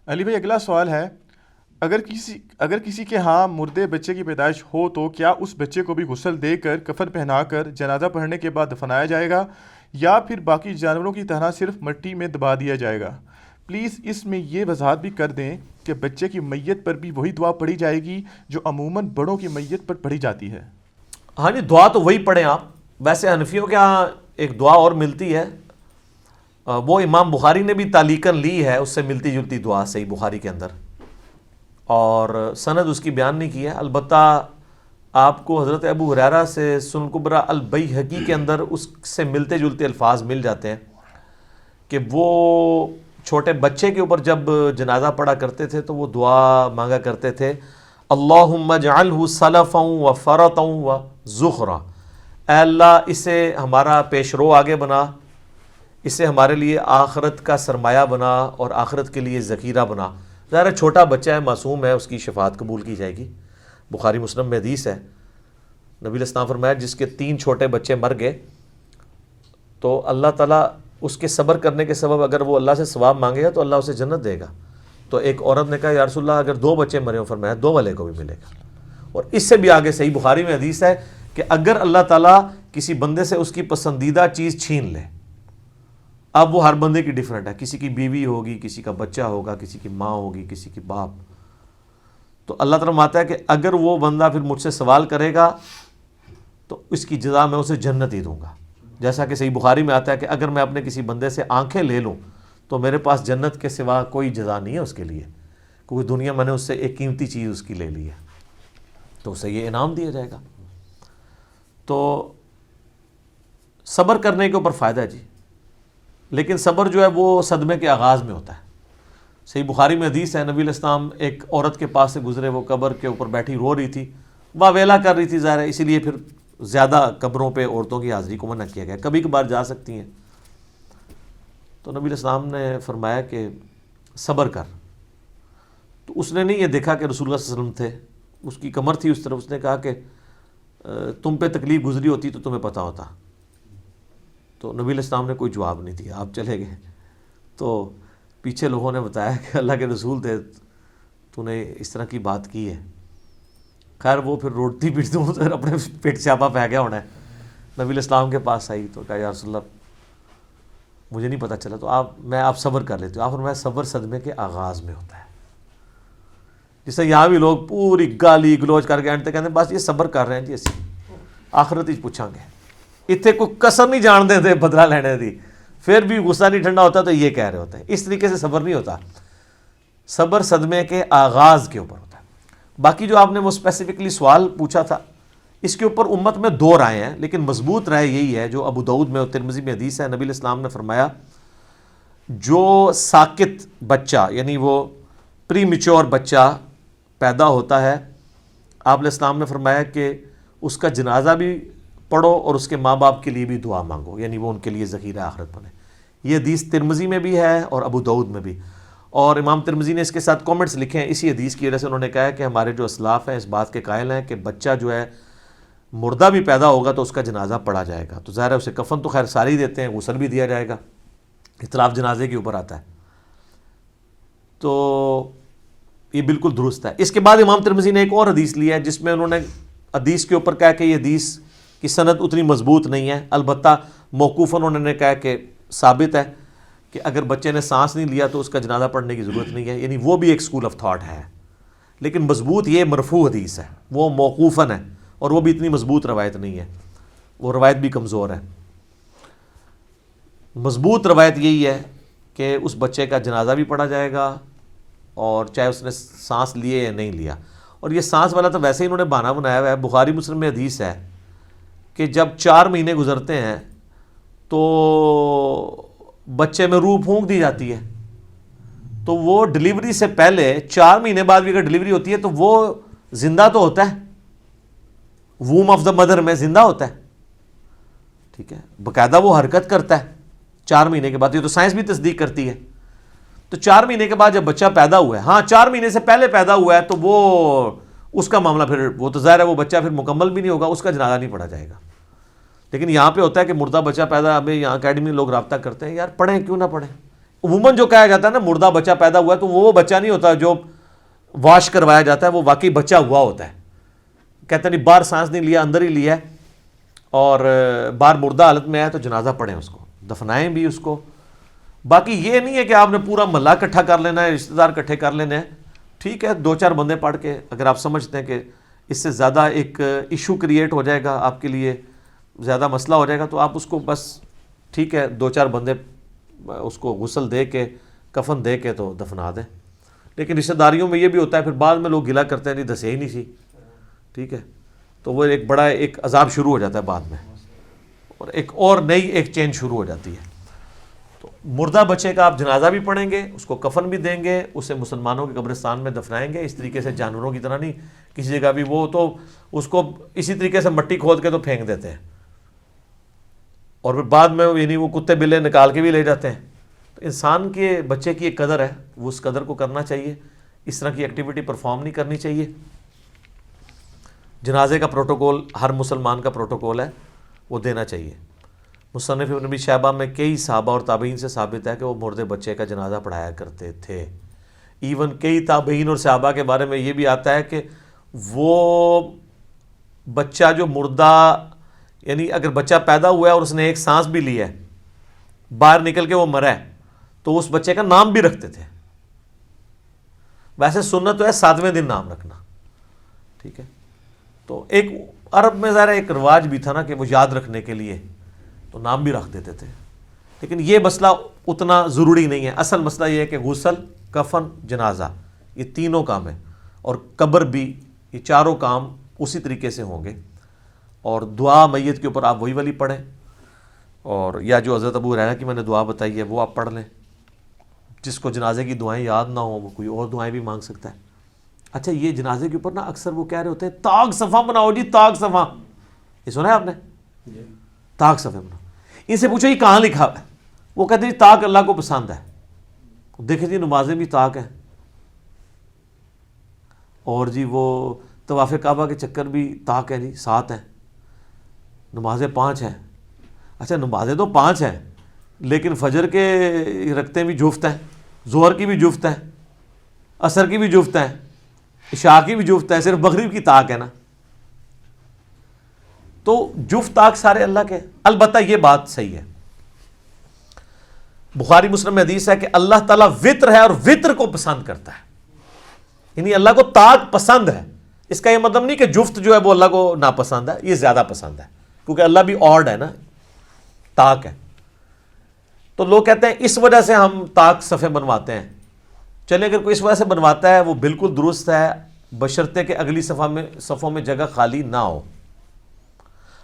علی بھائی اگلا سوال ہے، اگر کسی کے ہاں مردے بچے کی پیدائش ہو تو کیا اس بچے کو بھی غسل دے کر کفن پہنا کر جنازہ پڑھنے کے بعد دفنایا جائے گا، یا پھر باقی جانوروں کی طرح صرف مٹی میں دبا دیا جائے گا؟ پلیز اس میں یہ وضاحت بھی کر دیں کہ بچے کی میت پر بھی وہی دعا پڑھی جائے گی جو عموماً بڑوں کی میت پر پڑھی جاتی ہے؟ ہاں جی، دعا تو وہی پڑھیں آپ. ویسے حنفیوں کے ہاں ایک دعا اور ملتی ہے، وہ امام بخاری نے بھی تعلیقاً لی ہے، اس سے ملتی جلتی دعا صحیح بخاری کے اندر، اور سند اس کی بیان نہیں کی ہے. البتہ آپ کو حضرت ابو ہریرہ سے سنن کبریٰ البیہقی کے اندر اس سے ملتے جلتے الفاظ مل جاتے ہیں کہ وہ چھوٹے بچے کے اوپر جب جنازہ پڑھا کرتے تھے تو وہ دعا مانگا کرتے تھے، اللہم اجعلہ سلفا و فرطا و ذخرا، اے اللہ اسے ہمارا پیش رو آگے بنا، اسے ہمارے لیے آخرت کا سرمایہ بنا اور آخرت کے لیے ذخیرہ بنا. ظاہر ہے چھوٹا بچہ ہے، معصوم ہے، اس کی شفاعت قبول کی جائے گی. بخاری مسلم میں حدیث ہے، نبی علیہ السلام فرمایا جس کے 3 چھوٹے بچے مر گئے تو اللہ تعالیٰ اس کے صبر کرنے کے سبب اگر وہ اللہ سے ثواب مانگے گا تو اللہ اسے جنت دے گا. تو ایک عورت نے کہا یا رسول اللہ اگر 2 بچے مرے ہوں، فرمایا 2 والے کو بھی ملے گا. اور اس سے بھی آگے صحیح بخاری میں حدیث ہے کہ اگر اللہ تعالیٰ کسی بندے سے اس کی پسندیدہ چیز چھین لے، اب وہ ہر بندے کی ڈیفرنٹ ہے، کسی کی بیوی ہوگی، کسی کا بچہ ہوگا، کسی کی ماں ہوگی، کسی کی باپ، تو اللہ تعالیٰ فرماتا ہے کہ اگر وہ بندہ پھر مجھ سے سوال کرے گا تو اس کی جزا میں اسے جنت ہی دوں گا. جیسا کہ صحیح بخاری میں آتا ہے کہ اگر میں اپنے کسی بندے سے آنکھیں لے لوں تو میرے پاس جنت کے سوا کوئی جزا نہیں ہے اس کے لیے، کیونکہ دنیا میں نے اس سے ایک قیمتی چیز اس کی لے لی ہے، تو اسے یہ انعام دیا جائے گا. تو صبر کرنے کے اوپر فائدہ ہے جی، لیکن صبر جو ہے وہ صدمے کے آغاز میں ہوتا ہے. صحیح بخاری میں حدیث ہے، نبی علیہ السلام ایک عورت کے پاس سے گزرے، وہ قبر کے اوپر بیٹھی رو رہی تھی، واویلا کر رہی تھی، ظاہر ہے اسی لیے پھر زیادہ قبروں پہ عورتوں کی حاضری کو منع کیا گیا، کبھی کبھار جا سکتی ہیں. تو نبی علیہ السلام نے فرمایا کہ صبر کر. تو اس نے نہیں یہ دیکھا کہ رسول اللہ صلی اللہ علیہ وسلم تھے، اس کی کمر تھی اس طرف، اس نے کہا کہ تم پہ تکلیف گزری ہوتی تو تمہیں پتہ ہوتا. تو نبی علیہ السلام نے کوئی جواب نہیں دیا، آپ چلے گئے. تو پیچھے لوگوں نے بتایا کہ اللہ کے رسول تھے، تو نے اس طرح کی بات کی ہے. خیر وہ پھر روٹتی پیٹتی ہوں تو اپنے پیٹ چھاپا پہ گیا ہونا ہے. نبی علیہ السلام کے پاس آئی تو کہا یا رسول اللہ مجھے نہیں پتہ چلا، تو آپ صبر کر لیتے ہو. آپ فرمایا صبر صدمے کے آغاز میں ہوتا ہے. جس سے یہاں بھی لوگ پوری گالی گلوچ کر کے اینڈ تک کہتے ہیں بس یہ صبر کر رہے ہیں جی، اسی آخرت ہی پوچھاں گے، اتنے کوئی کسر نہیں جان دے تھے بدلہ لینے دی، پھر بھی غصہ نہیں ٹھنڈا ہوتا تو یہ کہہ رہے ہوتے ہیں. اس طریقے سے صبر نہیں ہوتا، صبر صدمے کے آغاز کے اوپر ہوتا ہے. باقی جو آپ نے وہ اسپیسیفکلی سوال پوچھا تھا، اس کے اوپر امت میں 2 رائے ہیں، لیکن مضبوط رائے یہی ہے جو ابو داؤد میں اور ترمذی میں حدیث ہے. نبی علیہ السلام نے فرمایا جو ساکت بچہ یعنی وہ پری میچور بچہ پیدا ہوتا ہے، آپ علیہ السلام نے فرمایا کہ اس کا جنازہ بھی پڑھو اور اس کے ماں باپ کے لیے بھی دعا مانگو، یعنی وہ ان کے لیے ذخیرہ آخرت بنے. یہ حدیث ترمذی میں بھی ہے اور ابو داؤد میں بھی، اور امام ترمذی نے اس کے ساتھ کومنٹس لکھے ہیں اسی حدیث کی وجہ سے. انہوں نے کہا ہے کہ ہمارے جو اسلاف ہیں اس بات کے قائل ہیں کہ بچہ جو ہے مردہ بھی پیدا ہوگا تو اس کا جنازہ پڑھا جائے گا. تو ظاہر ہے اسے کفن تو خیر سارے ہی دیتے ہیں، غسل بھی دیا جائے گا، اختلاف جنازے کے اوپر آتا ہے. تو یہ بالکل درست ہے. اس کے بعد امام ترمذی نے ایک اور حدیث لی ہے جس میں انہوں نے حدیث کے اوپر کہا کہ یہ حدیث کی سند اتنی مضبوط نہیں ہے، البتہ موقوفاً انہوں نے کہا کہ ثابت ہے کہ اگر بچے نے سانس نہیں لیا تو اس کا جنازہ پڑھنے کی ضرورت نہیں ہے، یعنی وہ بھی ایک اسکول آف تھاٹ ہے. لیکن مضبوط یہ مرفوع حدیث ہے، وہ موقوفاً ہے، اور وہ بھی اتنی مضبوط روایت نہیں ہے، وہ روایت بھی کمزور ہے. مضبوط روایت یہی ہے کہ اس بچے کا جنازہ بھی پڑھا جائے گا، اور چاہے اس نے سانس لیے یا نہیں لیا. اور یہ سانس والا تو ویسے ہی انہوں نے بہانہ بنایا ہوا ہے. بخاری مسلم میں حدیث ہے کہ جب 4 مہینے گزرتے ہیں تو بچے میں روح پھونک دی جاتی ہے، تو وہ ڈلیوری سے پہلے 4 مہینے بعد بھی اگر ڈلیوری ہوتی ہے تو وہ زندہ تو ہوتا ہے، ووم آف دا مدر میں زندہ ہوتا ہے، ٹھیک ہے، باقاعدہ وہ حرکت کرتا ہے 4 مہینے کے بعد. یہ تو سائنس بھی تصدیق کرتی ہے. تو 4 مہینے کے بعد جب بچہ پیدا ہوا ہے، ہاں 4 مہینے سے پہلے پیدا ہوا ہے تو وہ اس کا معاملہ پھر وہ تو ظاہر ہے وہ بچہ پھر مکمل بھی نہیں ہوگا، اس کا جنازہ نہیں پڑھا جائے گا. لیکن یہاں پہ ہوتا ہے کہ مردہ بچہ پیدا، ابھی یہاں اکیڈمی میں لوگ رابطہ کرتے ہیں یار پڑھیں کیوں نہ پڑھیں، عموماً جو کہا جاتا ہے نا مردہ بچہ پیدا ہوا ہے، تو وہ بچہ نہیں ہوتا جو واش کروایا جاتا ہے، وہ واقعی بچہ ہوا ہوتا ہے. کہتے ہیں نہیں باہر سانس نہیں لیا، اندر ہی لیا ہے، اور باہر مردہ حالت میں آیا تو جنازہ پڑھیں، اس کو دفنائیں بھی اس کو. باقی یہ نہیں ہے کہ آپ نے پورا محلہ اکٹھا کر لینا ہے، رشتہ دار اکٹھے کر لینے ہیں. ٹھیک ہے 2-4 بندے پڑھ کے اگر آپ سمجھتے ہیں کہ اس سے زیادہ ایک ایشو کریٹ ہو جائے گا، آپ کے لیے زیادہ مسئلہ ہو جائے گا، تو آپ اس کو بس ٹھیک ہے 2-4 بندے اس کو غسل دے کے کفن دے کے تو دفنا دیں. لیکن رشتہ داریوں میں یہ بھی ہوتا ہے پھر بعد میں لوگ گلا کرتے ہیں نہیں دسے ہی نہیں سی، ٹھیک ہے، تو وہ ایک بڑا ایک عذاب شروع ہو جاتا ہے بعد میں، اور ایک اور نئی ایک چین شروع ہو جاتی ہے. تو مردہ بچے کا آپ جنازہ بھی پڑھیں گے، اس کو کفن بھی دیں گے، اسے مسلمانوں کے قبرستان میں دفنائیں گے. اس طریقے سے جانوروں کی طرح نہیں کسی جگہ بھی، وہ تو اس کو اسی طریقے سے مٹی کھود کے تو پھینک دیتے ہیں، اور پھر بعد میں یعنی وہ کتے بلے نکال کے بھی لے جاتے ہیں. تو انسان کے بچے کی ایک قدر ہے، وہ اس قدر کو کرنا چاہیے، اس طرح کی ایکٹیویٹی پرفارم نہیں کرنی چاہیے. جنازے کا پروٹوکول ہر مسلمان کا پروٹوکول ہے، وہ دینا چاہیے. مصنف ابن ابی شیبہ میں کئی صحابہ اور تابعین سے ثابت ہے کہ وہ مردے بچے کا جنازہ پڑھایا کرتے تھے. ایون کئی تابعین اور صحابہ کے بارے میں یہ بھی آتا ہے کہ وہ بچہ جو مردہ، یعنی اگر بچہ پیدا ہوا ہے اور اس نے ایک سانس بھی لی ہے، باہر نکل کے وہ مرا ہے، تو اس بچے کا نام بھی رکھتے تھے. ویسے سنت تو ہے 7ویں دن نام رکھنا، ٹھیک ہے. تو ایک عرب میں ذرا ایک رواج بھی تھا نا کہ وہ یاد رکھنے کے لیے تو نام بھی رکھ دیتے تھے. لیکن یہ مسئلہ اتنا ضروری نہیں ہے. اصل مسئلہ یہ ہے کہ غسل، کفن، جنازہ یہ تینوں کام ہیں، اور قبر بھی، یہ چاروں کام اسی طریقے سے ہوں گے. اور دعا میت کے اوپر آپ وہی والی پڑھیں، اور یا جو حضرت ابو ہریرہ کی میں نے دعا بتائی ہے وہ آپ پڑھ لیں. جس کو جنازے کی دعائیں یاد نہ ہوں وہ کوئی اور دعائیں بھی مانگ سکتا ہے. اچھا یہ جنازے کے اوپر نا اکثر وہ کہہ رہے ہوتے ہیں طاق صفحہ بناؤ جی، طاق صفحہ، یہ سنا ہے آپ نے؟ طاق صفحہ بناؤ. ان سے پوچھو یہ کہاں لکھا ہے؟ وہ کہتے ہیں طاق اللہ کو پسند ہے. دیکھیں جی نمازیں بھی طاق ہیں، اور جی وہ طواف کعبہ کے چکر بھی طاق ہیں جی، 7 ہیں. نمازیں 5 ہیں. اچھا نمازیں تو 5 ہیں، لیکن فجر کے رکعتیں بھی جفت ہیں، ظہر کی بھی جفت ہیں، عصر کی بھی جفت ہیں، عشاء کی بھی جفت ہے، صرف مغرب کی طاق ہے نا. تو جفت طاق سارے اللہ کے. البتہ یہ بات صحیح ہے، بخاری مسلم میں حدیث ہے کہ اللہ تعالیٰ وطر ہے اور وطر کو پسند کرتا ہے. یعنی اللہ کو طاق پسند ہے. اس کا یہ مطلب نہیں کہ جفت جو ہے وہ اللہ کو ناپسند ہے، یہ زیادہ پسند ہے، کیونکہ اللہ بھی آڈ ہے نا، طاق ہے. تو لوگ کہتے ہیں اس وجہ سے ہم طاق صفحے بنواتے ہیں. چلے اگر کوئی اس وجہ سے بنواتا ہے وہ بالکل درست ہے، بشرطے کہ اگلی صفوں میں جگہ خالی نہ ہو.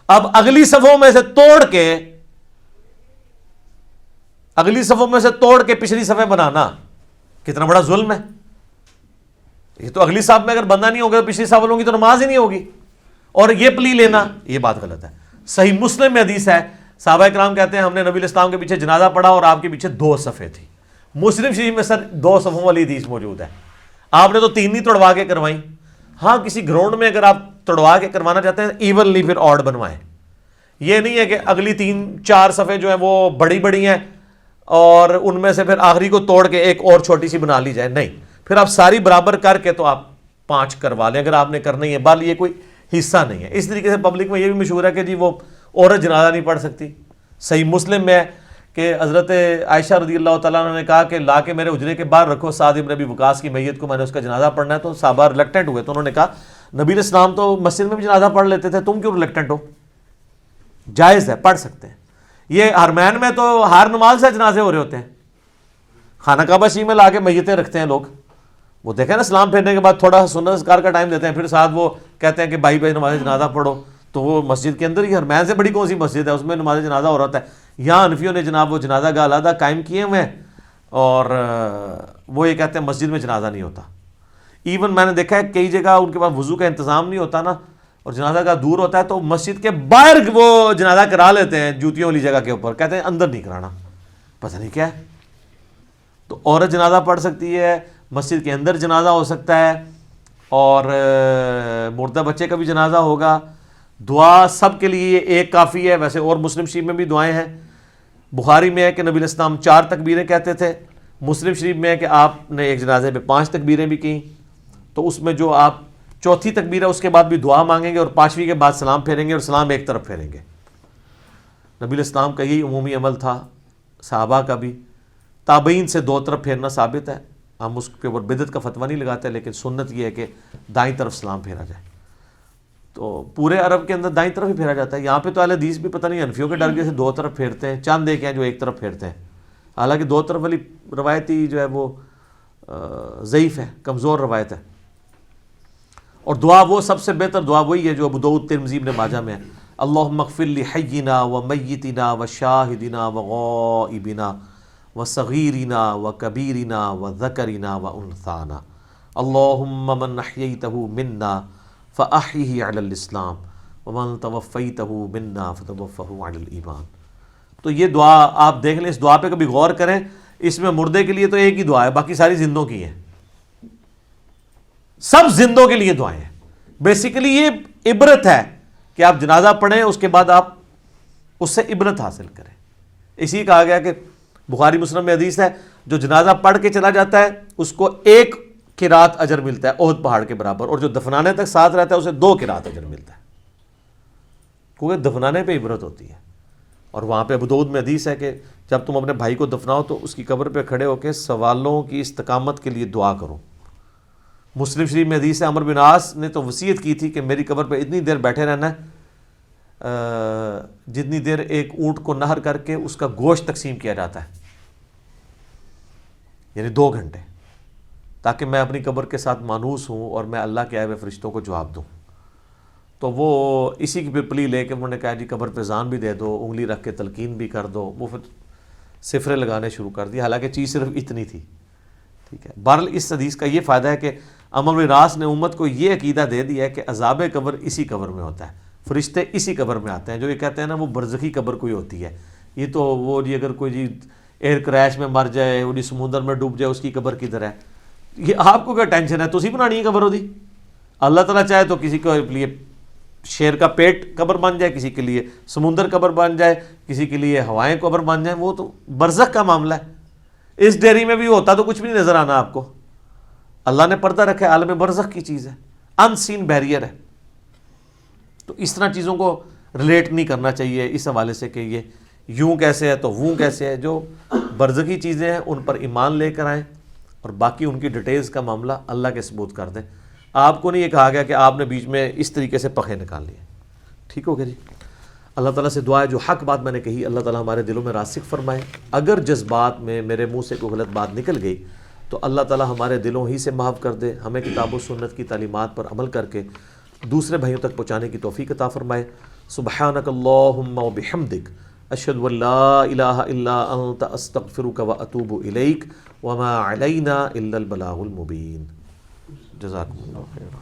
اب اگلی صفوں میں سے توڑ کے پچھلی صفحے بنانا کتنا بڑا ظلم ہے. یہ تو اگلی صف میں اگر بندہ نہیں ہوگا تو پچھلی صف والوں کی تو نماز ہی نہیں ہوگی. اور یہ پلی لینا یہ بات غلط ہے. صحیح مسلم میں حدیث ہے، صحابہ کرام کہتے ہیں ہم نے نبی اسلام کے پیچھے جنازہ پڑھا اور آپ کے پیچھے 2 صفیں تھی. مسلم شریف میں سر 2 صفوں والی حدیث موجود ہے. آپ نے تو 3 نہیں توڑوا کے کروائیں. ہاں کسی گراؤنڈ میں اگر آپ توڑوا کے کروانا چاہتے ہیں ایونلی پھر آڈ بنوائیں. یہ نہیں ہے کہ اگلی 3-4 صفیں جو ہیں وہ بڑی بڑی ہیں اور ان میں سے پھر آخری کو توڑ کے ایک اور چھوٹی سی بنا لی جائے. نہیں، پھر آپ ساری برابر کر کے تو آپ 5 کروا لیں اگر آپ نے کرنا ہی ہے. بال یہ کوئی حصہ نہیں ہے. اس طریقے سے پبلک میں یہ بھی مشہور ہے کہ جی وہ عورت جنازہ نہیں پڑھ سکتی. صحیح مسلم میں ہے کہ حضرت عائشہ رضی اللہ تعالیٰ عنہ نے کہا کہ لا کے میرے حجرے کے باہر رکھو سعد بن ابی وقاص کی میت کو، میں نے اس کا جنازہ پڑھنا ہے. تو صحابہ ریلیکٹنٹ ہوئے، تو انہوں نے کہا نبی علیہ السلام تو مسجد میں بھی جنازہ پڑھ لیتے تھے، تم کیوں ریلیکٹنٹ ہو؟ جائز ہے، پڑھ سکتے ہیں. یہ حرمین میں تو ہر نماز سے جنازے ہو رہے ہوتے ہیں. خانہ کعبہ شریف میں لا کے میتیں رکھتے ہیں لوگ. وہ دیکھیں نا سلام پھیرنے کے بعد تھوڑا سنت اذکار کا ٹائم دیتے ہیں، پھر ساتھ وہ کہتے ہیں کہ بھائی نماز جنازہ پڑھو. تو وہ مسجد کے اندر ہی، حرمین سے بڑی کون سی مسجد ہے، اس میں نماز جنازہ ہو رہا ہے. یہاں حنفیوں نے جناب وہ جنازہ گاہ علیحدہ قائم کیے ہوئے ہیں، اور وہ یہ کہتے ہیں مسجد میں جنازہ نہیں ہوتا. ایون میں نے دیکھا ہے کئی جگہ ان کے پاس وضو کا انتظام نہیں ہوتا نا، اور جنازہ گاہ دور ہوتا ہے، تو مسجد کے باہر وہ جنازہ کرا لیتے ہیں جوتیوں والی جگہ کے اوپر، کہتے ہیں اندر نہیں کرانا. پتہ نہیں کیا ہے. تو عورت جنازہ پڑھ سکتی ہے، مسجد کے اندر جنازہ ہو سکتا ہے، اور مردہ بچے کا بھی جنازہ ہوگا. دعا سب کے لیے ایک کافی ہے. ویسے اور مسلم شریف میں بھی دعائیں ہیں. بخاری میں ہے کہ نبی علیہ السلام 4 تکبیریں کہتے تھے. مسلم شریف میں ہے کہ آپ نے ایک جنازے میں 5 تکبیریں بھی کیں تو اس میں جو آپ چوتھی تکبیر ہے اس کے بعد بھی دعا مانگیں گے اور 5ویں کے بعد سلام پھیریں گے اور سلام ایک طرف پھیریں گے. نبی علیہ السلام کا یہی عمومی عمل تھا, صحابہ کا بھی. تابعین سے 2 طرف پھیرنا ثابت ہے, ہم اس کے اوپر بدعت کا فتویٰ نہیں لگاتے, لیکن سنت یہ ہے کہ دائیں طرف سلام پھیرا جائے. تو پورے عرب کے اندر دائیں طرف ہی پھیرا جاتا ہے. یہاں پہ تو اہل حدیث بھی پتہ نہیں حنفیوں کے ڈر کے سے 2 طرف پھیرتے ہیں, چند ایک ہیں جو ایک طرف پھیرتے ہیں. حالانکہ 2 طرف والی روایتی جو ہے وہ ضعیف ہے, کمزور روایت ہے. اور دعا وہ سب سے بہتر دعا وہی ہے جو ابو داؤد ترمذی ابن ماجہ میں ہے, اللہم اغفر لحینا و میتنا و شاہدنا و غائبنا و صغیرنا و کبیرنا و ذکرنا و انثانا اللہم من احییتہ منا فاحیہ علی الاسلام ومن توفیتہ منا فتوفہ علی الایمان. تو یہ دعا آپ دیکھ لیں, اس دعا پہ کبھی غور کریں. اس میں مردے کے لیے تو ایک ہی دعا ہے, باقی ساری زندوں کی ہیں, سب زندوں کے لیے دعائیں ہیں. بیسیکلی یہ عبرت ہے کہ آپ جنازہ پڑھیں, اس کے بعد آپ اس سے عبرت حاصل کریں. اسی کہا گیا کہ بخاری مسلم میں حدیث ہے, جو جنازہ پڑھ کے چلا جاتا ہے اس کو 1 قرات اجر ملتا ہے احد پہاڑ کے برابر, اور جو دفنانے تک ساتھ رہتا ہے اسے 2 قرات اجر ملتا ہے, کیونکہ دفنانے پہ عبرت ہوتی ہے. اور وہاں پہ ابو داؤد میں حدیث ہے کہ جب تم اپنے بھائی کو دفناؤ تو اس کی قبر پہ کھڑے ہو کے سوالوں کی استقامت کے لیے دعا کرو. مسلم شریف میں حدیث ہے, عمر بن عاص نے تو وصیت کی تھی کہ میری قبر پہ اتنی دیر بیٹھے رہنا ہے جتنی دیر ایک اونٹ کو نہر کر کے اس کا گوشت تقسیم کیا جاتا ہے, یعنی 2 گھنٹے, تاکہ میں اپنی قبر کے ساتھ مانوس ہوں اور میں اللہ کے آئے ہوئے فرشتوں کو جواب دوں. تو وہ اسی کی پلی لے کے انہوں نے کہا جی قبر پہ زان بھی دے دو, انگلی رکھ کے تلقین بھی کر دو. وہ پھر صفرے لگانے شروع کر دی, حالانکہ چیز صرف اتنی تھی. ٹھیک ہے, بہرحال اس حدیث کا یہ فائدہ ہے کہ عمر بن عاص نے امت کو یہ عقیدہ دے دیا ہے کہ عذاب قبر اسی قبر میں ہوتا ہے, فرشتے اسی قبر میں آتے ہیں. جو یہ کہتے ہیں نا وہ برزخی قبر کوئی ہوتی ہے, یہ تو وہ جی اگر کوئی جی ایئر کریش میں مر جائے, وہ جی سمندر میں ڈوب جائے, اس کی قبر کدھر ہے, یہ آپ کو کیا ٹینشن ہے, تو اسی بنانی ہے قبر ہوتی. اللہ تعالیٰ چاہے تو کسی کے لیے شیر کا پیٹ قبر بن جائے, کسی کے لیے سمندر قبر بن جائے, کسی کے لیے ہوائیں قبر بن جائیں, وہ تو برزخ کا معاملہ ہے. اس ڈیری میں بھی ہوتا تو کچھ بھی نہیں نظر آنا آپ کو. اللہ نے پردہ رکھا ہے, عالم برزخ کی چیز ہے, ان سین بیریئر ہے. تو اس طرح چیزوں کو ریلیٹ نہیں کرنا چاہیے اس حوالے سے کہ یہ یوں کیسے ہے تو ووں کیسے ہے. جو برزخی چیزیں ہیں ان پر ایمان لے کر آئیں, اور باقی ان کی ڈیٹیلز کا معاملہ اللہ کے ثبوت کر دیں. آپ کو نہیں یہ کہا گیا کہ آپ نے بیچ میں اس طریقے سے پخے نکال لیے. ٹھیک ہو گیا جی. اللہ تعالیٰ سے دعا ہے جو حق بات میں نے کہی اللہ تعالیٰ ہمارے دلوں میں راسخ فرمائے. اگر جذبات میں میرے منہ سے کوئی غلط بات نکل گئی تو اللہ تعالیٰ ہمارے دلوں ہی سے معاف کر دے, ہمیں کتاب و سنت کی تعلیمات پر عمل کر کے دوسرے بھائیوں تک پہنچانے کی توفیق عطا فرمائے. سبحانک اللہم و بحمدک اشہد ان لا الہ الا انت استغفرک و اتوب الیک وما علینا الا البلاغ المبین. جزاکم اللہ خیرا.